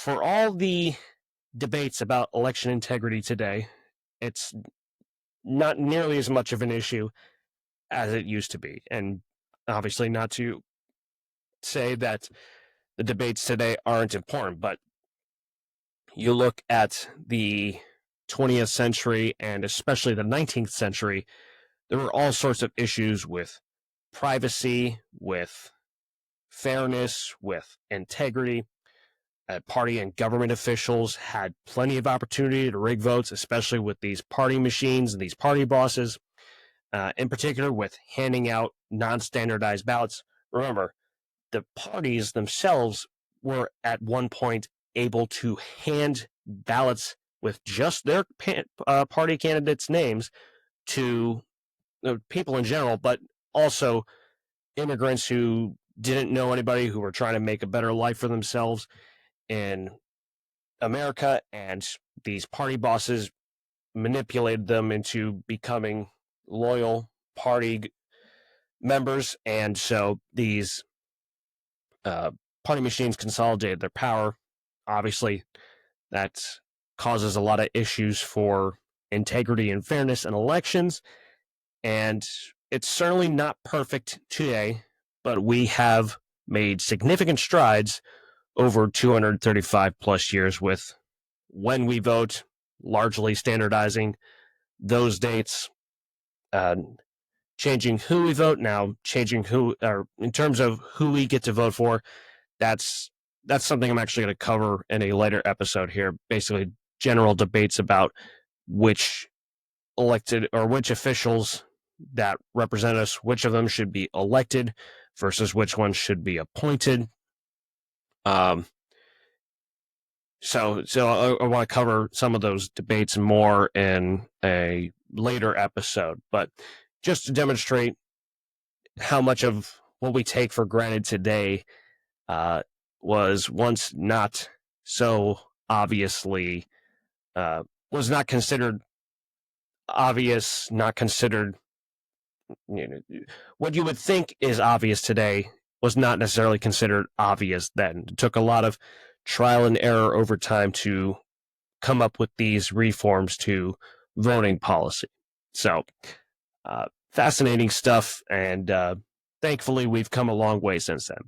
for all the debates about election integrity today, it's not nearly as much of an issue as it used to be. And obviously, not to say that the debates today aren't important, but you look at the 20th century and especially the 19th century, there were all sorts of issues with privacy, with fairness, with integrity. Party and government officials had plenty of opportunity to rig votes, especially with these party machines and these party bosses, in particular with handing out non-standardized ballots. Remember, the parties themselves were at one point able to hand ballots with just their party candidates' names to people in general, but also immigrants who didn't know anybody, who were trying to make a better life for themselves in America, and these party bosses manipulated them into becoming loyal party members. And so these party machines consolidated their power. Obviously, that causes a lot of issues for integrity and fairness in elections. And it's certainly not perfect today, but we have made significant strides over 235 plus years with when we vote, largely standardizing those dates, changing who we vote now, changing who, or in terms of who we get to vote for. That's something I'm actually going to cover in a later episode here. Basically, general debates about which elected or which officials that represent us, which of them should be elected versus which ones should be appointed. So I want to cover some of those debates more in a later episode, but just to demonstrate how much of what we take for granted today was once not so obviously was not considered obvious, not considered, what you would think is obvious today was not necessarily considered obvious then. It took a lot of trial and error over time to come up with these reforms to voting policy. So, fascinating stuff, and thankfully we've come a long way since then.